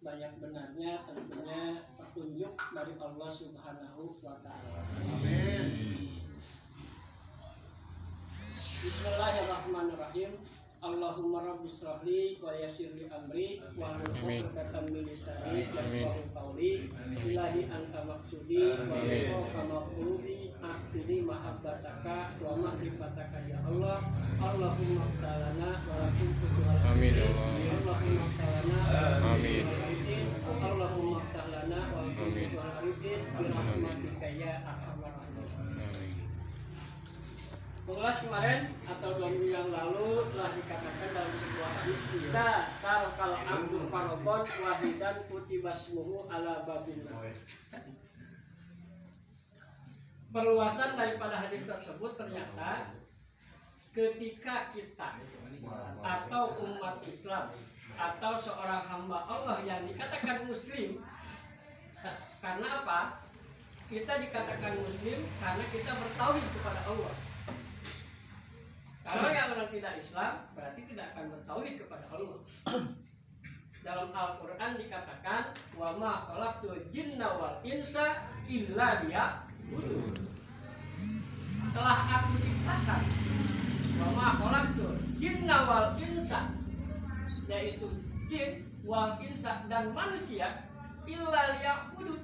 banyak benarnya tentunya petunjuk dari Allah Subhanahu wa Ta'ala. Bismillahirrahmanirrahim. Allahumma rabbi shrahli wa yassirli amri wa hlul 'uqdatam min lisani yafqahu qawli. Ilahi anta maqsudi wa ridha maqlubi aqdi mahabbataka wa ma'rifataka ya Allah. Allahumma qtalana wa lakum futuhal amin ya Allah. Allahumma qtalana amin. Allahumma qtalana wa lakum futuhal arifin bi rahmatika ya arhamar rahimin. Mengulas kemarin atau 2 minggu yang lalu telah dikatakan dalam sebuah hadis kita tarakal abdu farobon wahidan kutibasmuhu ala babillah. Perluasan daripada hadis tersebut ternyata ketika kita atau umat Islam atau seorang hamba Allah yang dikatakan muslim, karena apa? Kita dikatakan muslim karena kita bertauhid kepada Allah. Kalau yang orang tidak Islam berarti tidak akan bertauhid kepada Allah. Dalam Al-Quran dikatakan wa ma khalaqtul jinna wal insa illa liya'budun. Telah aku ciptakan wa ma khalaqtul jinna wal insa, yaitu jin wal insa dan manusia illa liya'budun.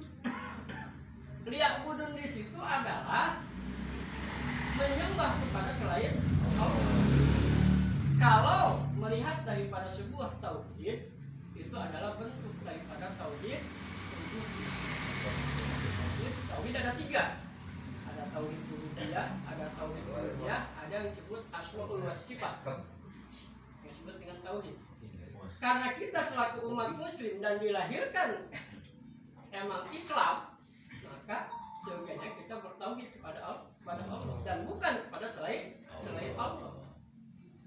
Liya'budun di situ adalah menyembah kepada selain Allah. Kalau melihat daripada sebuah tauhid, itu adalah bentuk daripada tauhid. Tauhid ada 3. Ada tauhid rububiyah, ada tauhid uluhiyah, ada yang disebut asmaul wa sifat. Yang disebut dengan tauhid. Karena kita selaku umat muslim dan dilahirkan emang Islam, maka seyogianya kita bertauhid kepada Allah dan bukan kepada selain Allah.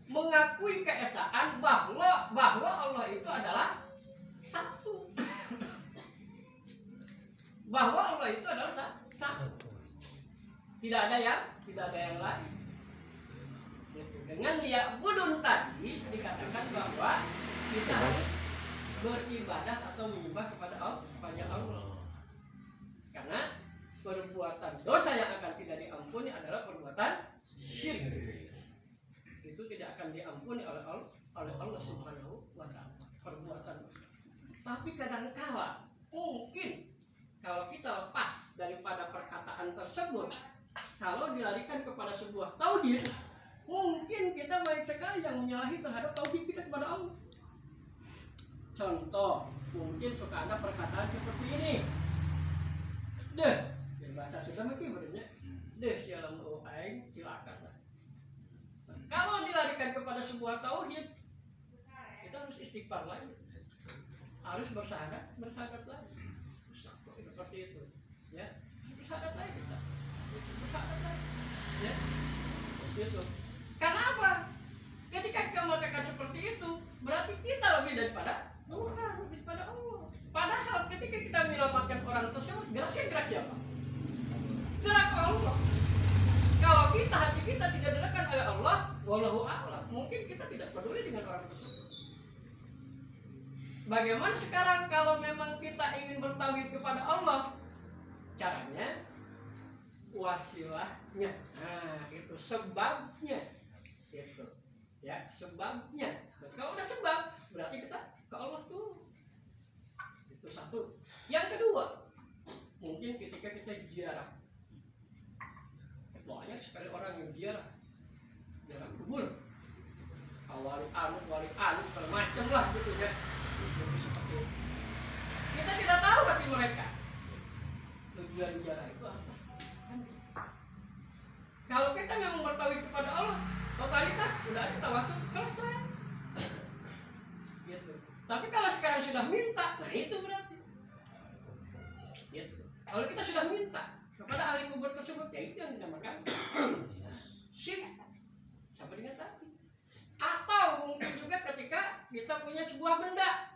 Mengakui keesaan bahwa Allah itu adalah satu. Bahwa Allah itu adalah satu. Tidak ada yang lain. Dengan liya'budun tadi dikatakan bahwa kita harus beribadah atau menyembah kepada Allah. Karena perbuatan dosa yang akan tidak diampuni adalah perbuatan syirik. Itu tidak akan diampuni oleh Allah Subhanahu wa Ta'ala, perbuatan dosa. Tapi kadangkala mungkin kalau kita lepas daripada perkataan tersebut, kalau dilarikan kepada sebuah tauhid, mungkin kita banyak sekali yang menyalahi terhadap tauhid kita kepada Allah. Contoh, mungkin suka ada perkataan seperti ini. Bahasa Sunda mungkin berarti sialam aing silakan lah. Kalau dilarikan kepada sebuah tauhid, kita harus istighfar lagi, harus bersahadat lagi, seperti itu, ya, bersahadat lagi kita, ya, seperti itu. Karena apa? Ketika kita mengatakan seperti itu, berarti kita lebih daripada Allah. Padahal ketika kita menyelamatkan orang tersebut, geraknya gerak siapa? Gerak Allah. Kalau hati kita tidak digerakkan oleh Allah, wallahu a'lam, mungkin kita tidak peduli dengan orang tersebut. Bagaimana sekarang kalau memang kita ingin bertauhid kepada Allah? Caranya wasilahnya. Nah, itu sebabnya. Gitu. Ya, sebabnya. Kalau udah sebab, berarti kita ke Allah tuh. Itu satu. Yang kedua, mungkin ketika kita ziarah, banyak sekali orang yang ziarah kubur, wali anu macam lah gitu ya. Seperti itu. Kita tidak tahu hati mereka. Tujuan ziarah itu apa? Kalau kita memang bertauhid kepada Allah, totalitas udah kita masuk selesai. Gitu. Tapi kalau sekarang sudah minta, nah itu berarti. Gitu. Kalau kita sudah minta kepada ahli kubur tersebut, ya itu yang dinamakan syirik. Sampai dengan tadi. Atau mungkin juga ketika kita punya sebuah benda,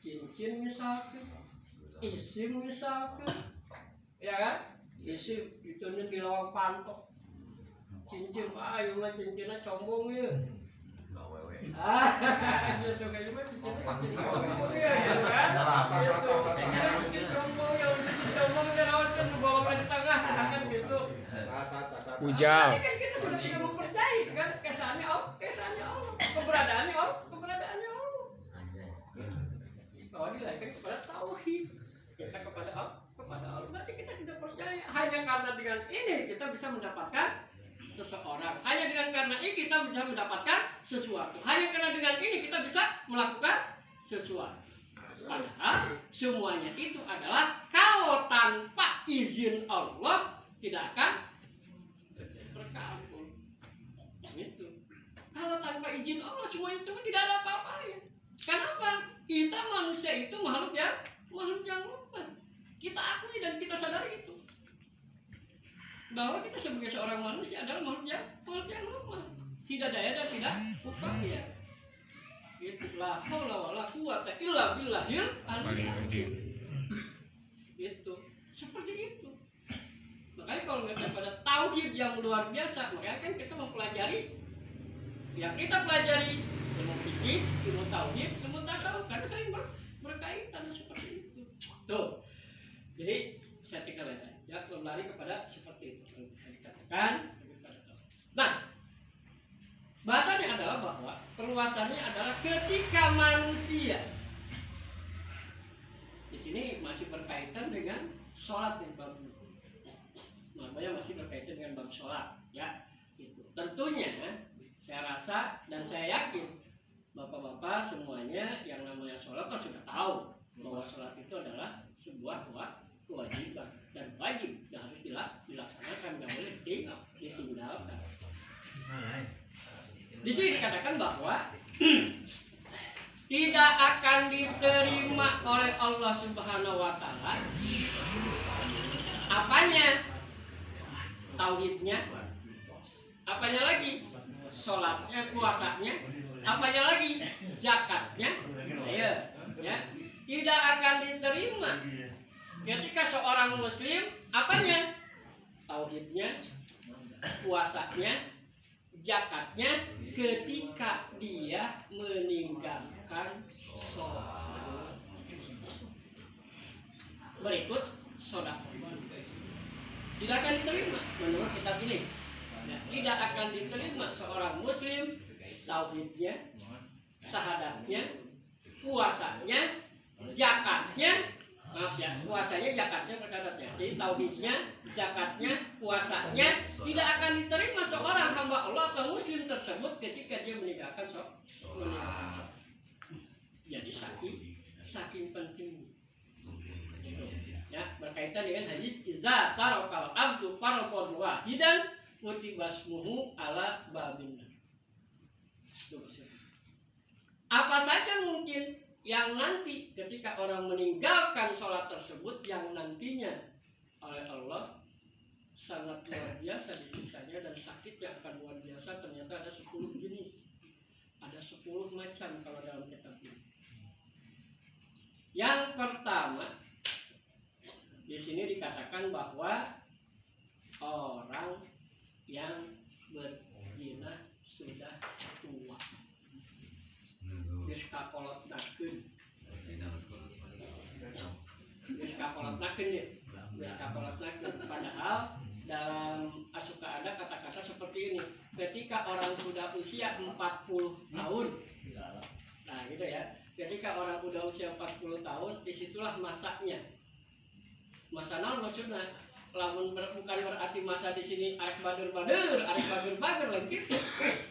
cincin misalkan, isim misalkan, ya kan? Isim itu di lawang pantok, cincin, ayo mah cincinnya combong ya. Itu kayak gimana cincinnya? Ujal. Kan kita sudah tidak mempercayai kan kesannya Allah, keberadaannya Allah. Kalau dilahirkan kepada tauhid, kita kepada Allah, berarti kita tidak percaya. Hanya karena dengan ini kita bisa mendapatkan seseorang. Hanya dengan karena ini kita bisa mendapatkan sesuatu. Hanya karena dengan ini kita bisa melakukan sesuatu. Padahal semuanya itu adalah kalau tanpa izin Allah tidak akan berkabul. Gitu. Kalau tanpa izin Allah semuanya itu tidak ada apa-apanya. Kenapa? Kita manusia itu makhluk yang lemah. Kita akui dan kita sadari itu. Bahwa kita sebagai seorang manusia adalah makhluk yang lemah. Tidak daya dan tidak upaya. Itulah haula wala quwata illa billahil aliyyil. Itu seperti itu. Makanya kalau kita pada tauhid yang luar biasa, makanya kan kita mempelajari yang kita pelajari ilmu fikih, ilmu tauhid, ilmu tasawuf karena sering berkaitan seperti itu. Tuh. Jadi saya tinggal ya kembali kepada seperti itu yang dikatakan. Nah, bahasanya adalah bahwa perluasannya adalah ketika manusia. Di sini masih berkaitan dengan sholat yang bab. Namanya masih berkaitan dengan bab sholat, ya. Itu. Tentunya saya rasa dan saya yakin bapak-bapak semuanya yang namanya sholat kan sudah tahu bahwa sholat itu adalah sebuah kewajiban dan wajib dan harus dilaksanakan, nggak boleh ditinggalkan. Di sini dikatakan bahwa tidak akan diterima oleh Allah Subhanahu wa taala apanya? Tauhidnya. Apanya lagi? Salatnya, puasanya. Apanya lagi? Zakatnya. Ayo, ya. Tidak akan diterima ketika seorang muslim apanya? Tauhidnya, puasanya, zakatnya ketika dia meninggalkan sholat. Berikut sedekah. Tidak akan diterima menurut kitab ini. Nah, tidak akan diterima seorang muslim tauhidnya, syahadatnya, puasanya, zakatnya, maaf ya, puasanya, zakatnya, syahadatnya. Jadi tauhidnya, zakatnya, puasanya tidak akan diterima seorang hamba Allah atau muslim tersebut ketika dia meninggalkan sholat. Jadi saking penting. Ya, berkaitan dengan hadis idza tarakal abdu farqan wahidan mutibasmuhu ala babinna. Apa saja mungkin yang nanti ketika orang meninggalkan sholat tersebut yang nantinya oleh Allah sangat luar biasa disiksanya dan sakitnya akan luar biasa. Ternyata ada 10 jenis, ada 10 macam kalau dalam kitab ini. Yang pertama di sini dikatakan bahwa orang yang berzina sudah tua. Geus kakolotnakeun. Geus kakolotnakeun ya. Geus kakolotnakeun. Padahal dalam asuka ada kata-kata seperti ini. Ketika orang sudah usia 40 tahun. Nah, gitu ya. Ketika orang sudah usia 40 tahun, disitulah masanya. Masa naon maksudnya? Lamun bukan berarti masa di sini arek badur-badur, arek badur-badur lain gitu.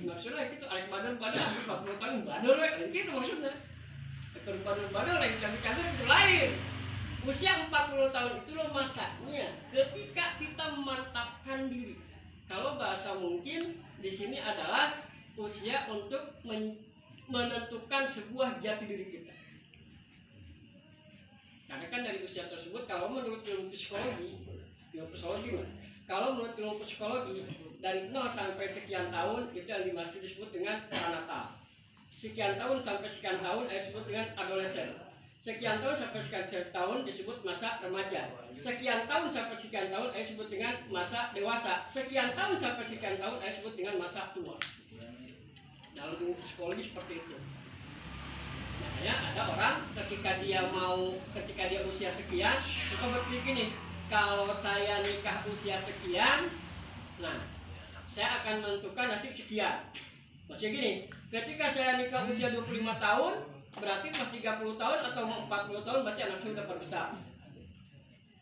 Maksudnya gitu arek badur-badur 40 tahun badur we lain gitu maksudnya. Arek badur-badur lain cantik-cantik itu lain. Usia 40 tahun itu loh masanya ketika kita memantapkan diri. Kalau bahasa mungkin di sini adalah usia untuk menentukan sebuah jati diri kita. Karena kan dari usia tersebut kalau menurut ilmu psikologi kalau menurut ilmu psikologi dari 0 sampai sekian tahun itu yang dimaksud disebut dengan pranatal. Sekian tahun sampai sekian tahun disebut dengan adolesen. Sekian tahun sampai sekian tahun disebut masa remaja. Sekian tahun sampai sekian tahun disebut dengan masa dewasa. Sekian tahun sampai sekian tahun disebut dengan masa tua. Dalam ilmu psikologi seperti itu. Makanya ada orang ketika dia usia sekian suka berpikir gini, kalau saya nikah usia sekian, nah saya akan menentukan nasib sekian. Maksudnya gini, ketika saya nikah usia 25 tahun, berarti pas 30 tahun atau 40 tahun berarti anak saya udah besar.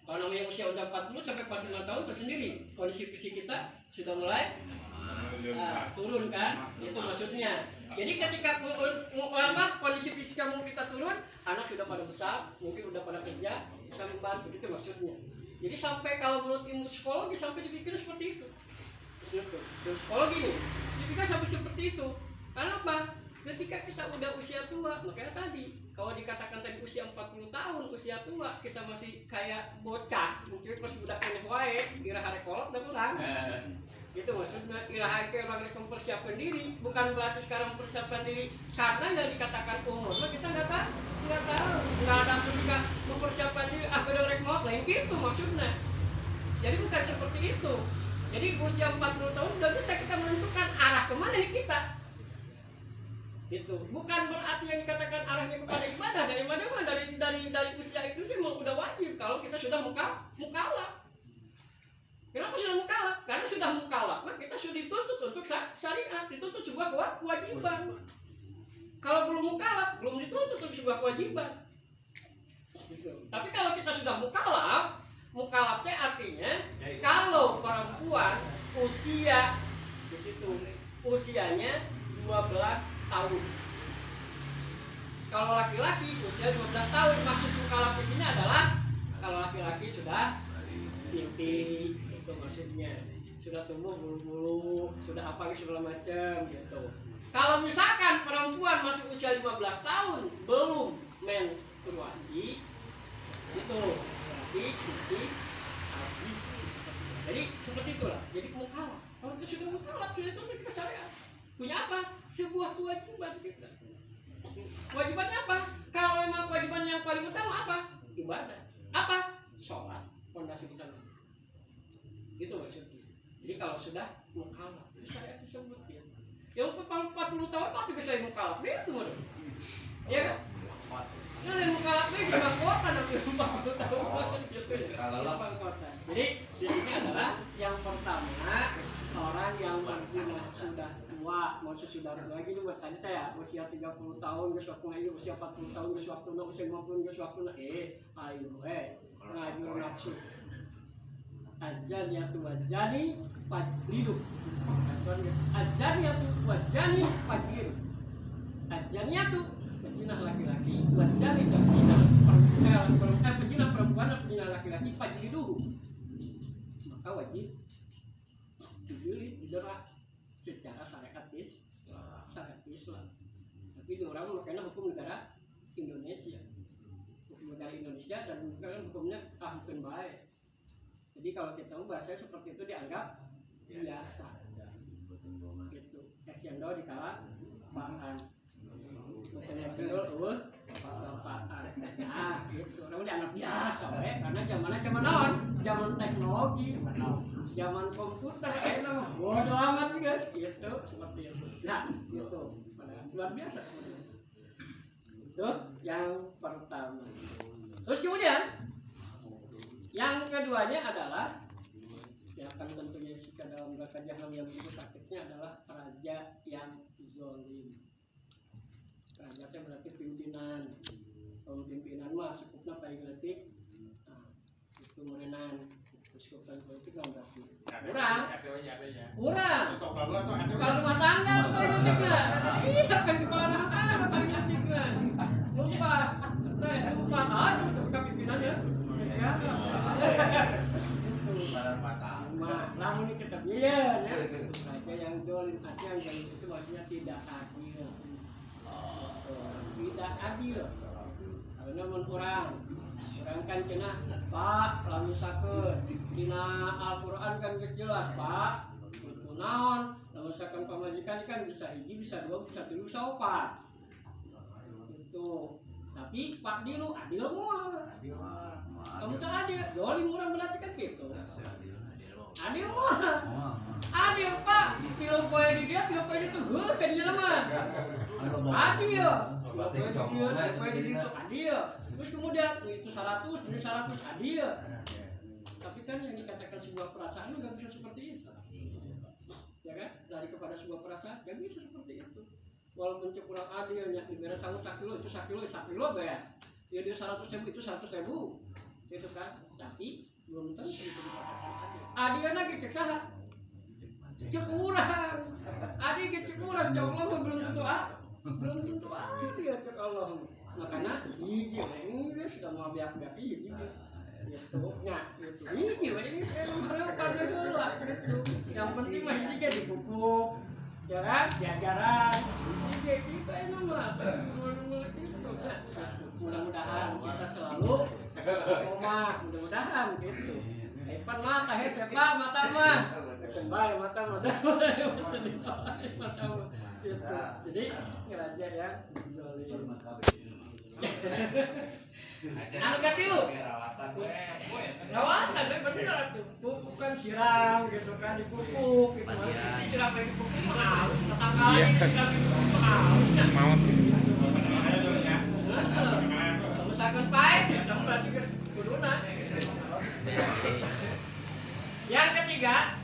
Kalau namanya usia udah 40 sampai 45 tahun tersendiri, kondisi fisik kita sudah mulai turun kan, itu maksudnya. Jadi ketika kondisi fisik kamu kita turun, anak sudah pada besar, mungkin udah pada kerja, bisa membantu, itu maksudnya. Jadi sampai kalau menurut ilmu psikologi sampai dipikir seperti itu. Ilmu psikologi nih, dipikir sampai seperti itu. Karena apa? Ketika kita udah usia tua, makanya tadi kalau dikatakan tadi usia 40 tahun, usia tua, kita masih kayak bocah, mungkin pas udah kena wae, kira hari kolot udah kurang. Itu maksudnya kira hari orang mempersiapkan diri, bukan berarti sekarang mempersiapkan diri karena yang dikatakan umur, kita nggak tahu, nggak ada ketika mempersiapkan diri, udah rek mau lain gitu maksudnya. Jadi bukan seperti itu. Jadi usia 40 tahun udah bisa kita menentukan arah kemana nih kita. Itu bukan berarti yang dikatakan arahnya kepada ibadah, dari usia itu memang udah wajib kalau kita sudah mukalaf. Kenapa sudah mukalaf? Karena sudah mukalaf, nah kita sudah dituntut untuk syariat, dituntut sebuah kewajiban. Kalau belum mukalaf, belum dituntut untuk sebuah kewajiban. Gitu. Tapi kalau kita sudah mukalafnya artinya kalau perempuan usia di situ usianya 12 tahun. Kalau laki-laki usia 12 tahun, maksud mukalaf di sini adalah kalau laki-laki sudah inti, itu maksudnya sudah tumbuh bulu-bulu, sudah apa segala macam gitu. Kalau misalkan perempuan masih usia 15 tahun belum menstruasi, itu berarti suci haji. Jadi seperti itulah. Jadi mukalaf. Kalau kita sudah mukalaf, sudah sampai kita syariat. Punya apa? Sebuah kewajiban kita. Kewajibannya apa? Kalau memang kewajiban yang paling utama apa? Ibadah. Apa? Sholat. Fondasi utama. Itu maksudnya. Jadi kalau sudah mukalaf, itu syariat disebut ya. Yang 40 tahun tapi bisa mukalaf, dia itu mana? Iya kan? Nah, yang mukalaf ini di kota tapi 40 tahun gitu. Jadi di sini adalah yang pertama orang yang berzina sudah tua, maksud sudah lagi itu bertanya ya usia 30 tahun geus waktu ini, usia 40 tahun geus waktu usia 50 geus waktu ayo ngajur nafsu. Azaniyatu wazani fajlidu. Azaniyatu wazani fajlidu. Azaniyatu pezina laki-laki, wazani pezina perempuan dan pezina laki-laki fajlidu. Maka wajib dijilid, dijerat secara syariat Islam. Tapi di orang makanya hukum negara Indonesia, dan hukumnya hukum baik. Jadi kalau kita bahasanya seperti itu dianggap biasa. Gitu. Cendol di kala bahan. Cendol bahan. Nah, gitu. Orang dianggap biasa, karena zaman teknologi, zaman komputer, bodoh amat guys, gitu seperti itu. Nah, gitu. Luar biasa seperti itu. Itu yang pertama. Terus kemudian yang keduanya adalah yang akan tentunya jika dalam neraka jahanam yang begitu sakitnya adalah raja yang zalim. Raja itu berarti pimpinan. Kalau pimpinan mah cukupnya paling letih. Nah, itu merenang. Kesekupan politik kan berarti kurang. Kalau rumah tangga paling letihnya. Iya kan kepala rumah tangga paling letihnya. Lupa. Harus sebagai pimpinannya. Ya. Namun ini kita biar ya. Raja yang zalim, yang zalim itu maksudnya tidak adil. Tidak adil. Karena kurang kan kena Pak, lalu sakeun dina Al-Qur'an kan geus jelas Pak. Itu naon? Lamun sakeun pamajikan kan bisa hiji, bisa dua, bisa tilu, bisa opat. Itu. Tapi Pak Dilu adil moal. Kamu tak adil, zalim orang berarti kan gitu. Adil moal. Adil Pak, 3 poe di dia, 3 poe itu heuh kan jelema. Adil. begitu adil. Terus kemudian itu 100, ini 100 adil. Tapi kan yang dikatakan sebuah perasaan nggak bisa seperti itu. Ya kan? Dari kepada sebuah perasaan nggak bisa seperti itu. Walaupun kurang adilnya, ibarat sama 1 kilo, itu 1 kilo beres. Ya dia 100.000 itu 100.000, gitu kan? Tapi belum tentu itu dikatakan adil. Adilnya lagi cek saha? Cek kurang. Adil cek kurang, cek Allah belum tentu belum tentu adil cek Allah. Makanya hiji ini sudah mau biak-biak hiji. Gitu, nah, gitu. Ini saya mau pada heula gitu. Yang penting mah hiji ge dipupuk. Ya kan? Jajaran. Hiji gitu enak mah. Mudah-mudahan kita selalu koma, mudah-mudahan gitu. Ipan mata sepa mata mah. Kembali mata mah. Mata mah. Gitu. Jadi ngeraja ya. Angkat dulu. Rawatan, bener tuh. Bukan siram gitu kan, dipupuk gitu. Maksudnya siram lagi dipupuk harus. Tetangga lagi siram dipupuk harus. Mau sih. Misalkan pahit, ya kamu berarti ke kuduna. Yang ketiga,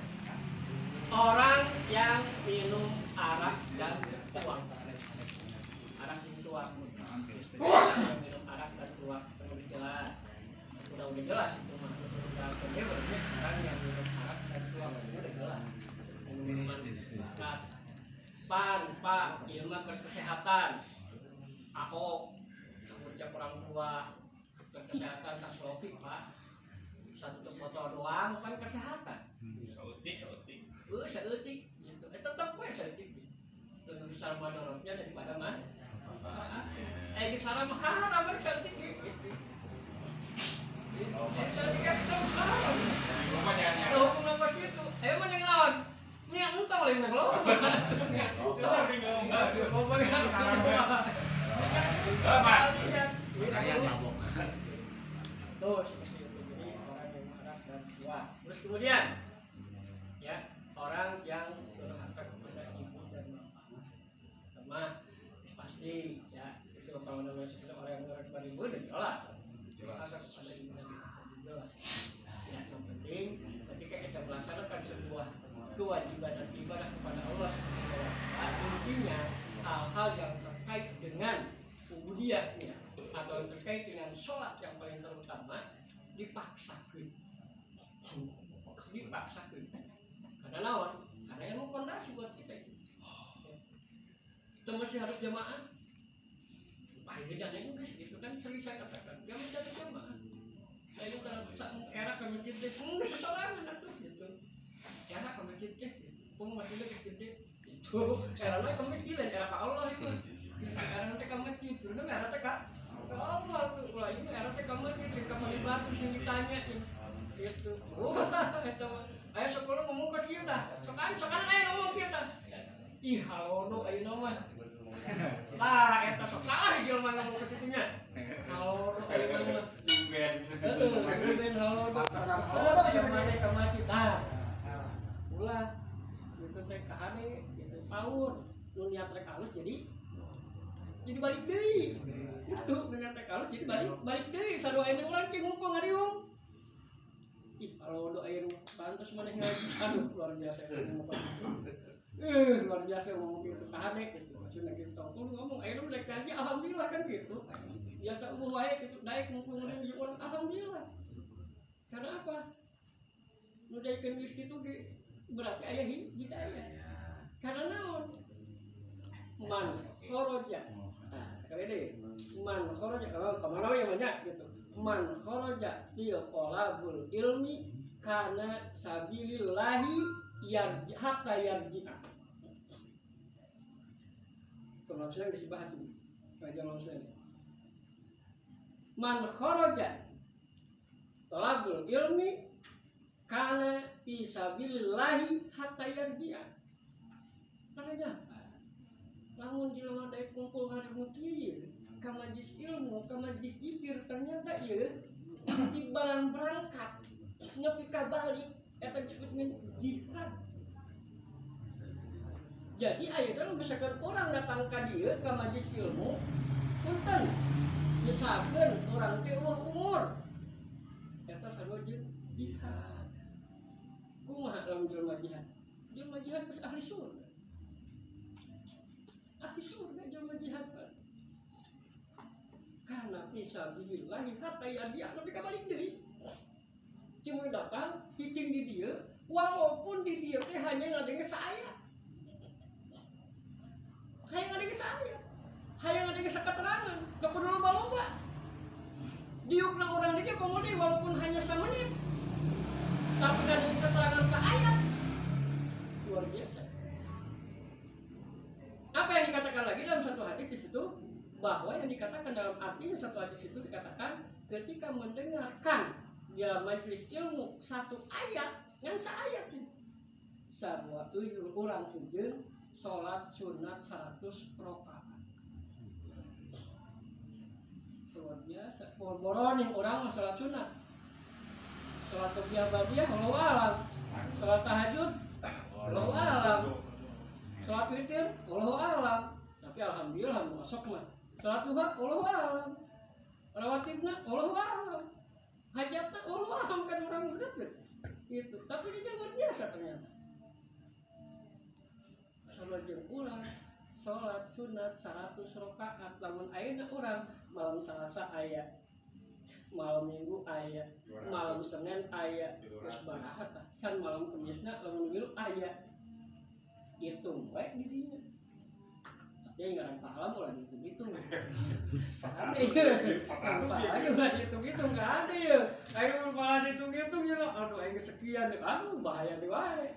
orang yang minum arak dan tuak. Arak dan tuak. Minum arak dan tuak lebih jelas. Udah jelas itu mah. Dia berarti orang yang minum arak dan tuak udah jelas. Minuman pan, pak, ilmu kesehatan. Ahok, kerja orang tua, kesehatan taslofi pak. Satu foto doang kan kesehatan. Seutik. Gitu. Tetap gue seutik. Lebih besar madorotnya daripada mana? Kisah mahal apa seutik gitu. Seutik kan mahal. Hukum nomor itu. Mana yang lawan? Ini yang entah yang lawan. Sekalian mabok. Tuh seperti itu. Jadi orang yang marah dan tua. Terus kemudian ya orang yang durhaka kepada ibu dan bapak. Sama pasti ya itu kalau namanya seperti orang yang durhaka kepada ibu dan jelas. Durhaka kepada ibu dan bapak jelas. Ya yang penting ketika kita melaksanakan sebuah kewajiban dan ibadah kepada Allah Subhanahu wa taala, intinya hal-hal yang terkait dengan ubudiyahnya atau terkait dengan sholat yang paling terutama dipaksakan. Karena lawan, karena yang fondasi buat kita itu. Kita masih harus jamaah. Faedahnya Inggris gitu kan sering saya katakan, dia mencari jamaah. Nah itu kalau era ke masjid deh, nggak seseorang atau gitu. Era ke masjid deh, masjid ke masjid itu. Era lain ke masjid, era ke Allah itu. Era nanti ke masjid, dulu nggak ada ke Allah tuh. Wah ini era ke masjid, sih kembali batu sih ditanya itu. Itu. Ayo sekolah ngomong ke kita. Sekarang ayo ngomong kita. Ih halono ayo nama. Lah eta sok salah di jelema ngomong ke situnya. Halono ayo nama. Ben halono. Sama kita. Ulah itu teh kahane gitu tahun nu niat rek halus jadi balik deui. Itu niat rek halus jadi balik deui sarua aya urang ki ngumpul ngariung. Ih, kalau doa air pantas mana ngaji, aduh luar biasa ngomong luar biasa ngomong gitu, kahane gitu, maksudnya gitu. Kalau ngomong air udah ngaji, alhamdulillah kan gitu. Biasa wae gitu, naik ngumpul ngomong orang, alhamdulillah. Karena apa? Udah ikan bis gitu berarti ayah hidayah. Karena naon? Man khoroja. Nah, sekali deh. Man khoroja, kalau kemana yang banyak gitu. Man kharaja fi qalabul ilmi kana sabilillahi hatta yarji'a. Maksudnya bisa bahas ini. Kajian maksudnya. Man kharaja qalabul ilmi kana fi sabilillahi hatta yarji'a. Karena lamun jelema daek kumpul ngadeg kieu ka majlis ilmu, ka majlis zikir ternyata ieu di balan berangkat nepi ka balik eta disebut dengan jihad. Jadi ayeuna misalkan orang datang ka dieu ka majlis ilmu punten disabkeun urang teh umur eta sarua jeung jihad. Kumaha lamun jelema jihad? Jelema jihad geus ahli surga. Ahli surga jelema jihad kan. Karena fisabilillahi hatta yadiah nepi ka balik deui. Cuma datang cicing di dieu, walaupun di dieu teh hanya ngadenge saya. Hayang ngadenge saya. Hayang ngadenge saketerangan, teu kudu lomba-lomba. Diukna urang di dieu komo deui walaupun hanya samenit. Tapi ngadenge keterangan saya. Luar biasa. Apa yang dikatakan lagi dalam satu hadis di situ? Bahwa yang dikatakan dalam artinya satu hadis itu dikatakan ketika mendengarkan dalam majelis ilmu satu ayat yang seayat itu sarua tuyul urang tujeun salat sunat 100 rakaat. Luar biasa. Boroning urang mah salat sunat. Salat tahiyyah wallahu alam. Salat tahajud wallahu alam. Salat witir wallahu alam. Tapi alhamdulillah masuk mah. Salat duha wallahu alam. Rawatibna wallahu alam. Hajatna wallahu alam kan orang bener gitu. Tapi dia luar biasa ternyata. Salat jeung urang salat sunat 100 rakaat lamun ayeuna urang malam Salasa aya, malam Minggu aya, malam Senin aya, geus baraha tah. Can malam Kemisna lamun milu aya. Hitung bae di dinya. Tapi ngaran pahala ulah dihitung-hitung. Ada ya. Pahala ulah dihitung-hitung enggak ada ya. Ayo pahala dihitung-hitung ya. Aduh aing sekian. Aduh bahaya deui wae.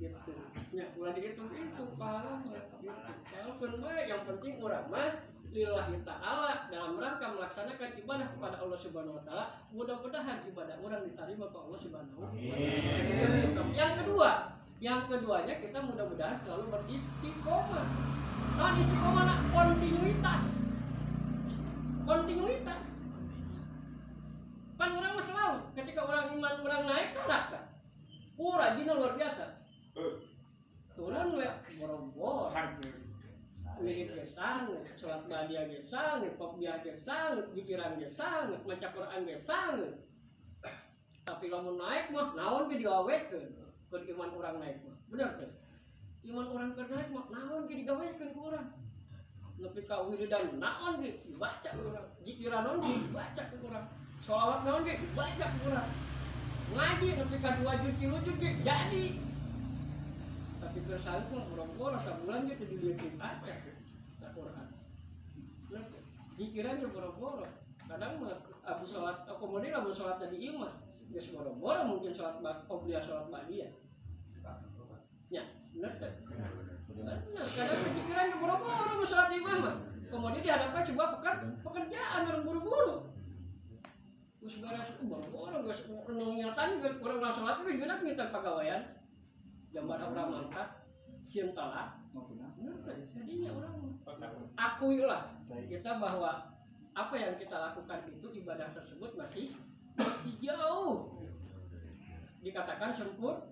Gitu. Nya ulah dihitung-hitung pahala mah gitu. Walaupun bae yang penting urang mah lillahi ta'ala dalam rangka melaksanakan ibadah kepada Allah Subhanahu wa taala, mudah-mudahan ibadah orang diterima oleh Allah Subhanahu wa taala. Yang keduanya kita mudah-mudahan selalu beristiqomah. Nah, istiqomah nak kontinuitas. Kan orang mah selalu ketika orang iman orang naik kan rajinnya luar biasa. Turun we boro-boro. Wirid ge sanget, salat badiah ge sanget, qobliyah ge sanget, zikiran ge sanget, maca Quran ge sanget. Tapi lamun naik mah naon ge digawekeun, keur iman urang naik mah. Bener teh? Iman urang keur naik mah naon ge digawekeun ku urang. Nepi ka wiridan naon ge dibaca ku urang, zikiran naon ge dibaca ku urang, shalawat naon ge dibaca ku urang. Ngaji nepi ka 2 juz 3 juz ge jadi. Tapi bersangkut boro-boro sabulan gitu dilihat baca Al-Quran. Zikiran juga boro-boro. Kadang mah abu salat kemudian abu salat tadi imam geus boro-boro mungkin salat qobliyah salat ba'diyah. Ya, benar kan? Benar. Kadang zikiran juga boro-boro salat imam mah. Kemudian dihadapkan sebuah pekerjaan orang buru-buru. Geus beres boro-boro geus nyatan urang salat geus beunang minta pagawean. Gambar orang mangkat, sieun talak, jadinya orang akuilah kita bahwa apa yang kita lakukan itu ibadah tersebut masih jauh dikatakan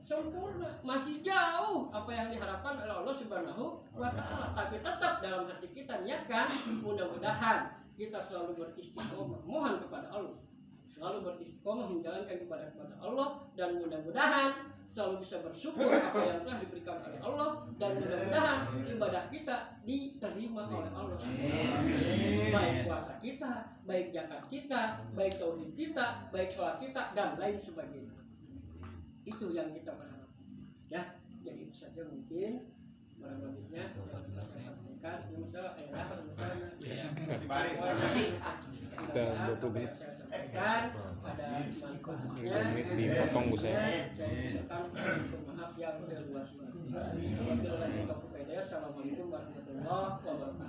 sempurna, masih jauh apa yang diharapkan oleh Allah Subhanahu wa taala. Tapi tetap dalam hati kita niatkan mudah-mudahan kita selalu beristiqomah mohon kepada Allah, selalu beristiqomah menjalankan ibadah kepada Allah, dan mudah-mudahan selalu bisa bersyukur apa yang telah diberikan oleh Allah, dan mudah-mudahan ibadah kita diterima oleh Allah Subhanahu wa taala. Baik puasa kita, baik zakat kita, baik tauhid kita, baik sholat kita dan lain sebagainya. Itu yang kita berharap. Ya, jadi itu saja mungkin barang lebihnya saya sampaikan. Kita 20 menit. Ada manfaatnya. Dipotong Bu saya. Maaf yang seluas-luasnya. Assalamualaikum warahmatullahi wabarakatuh.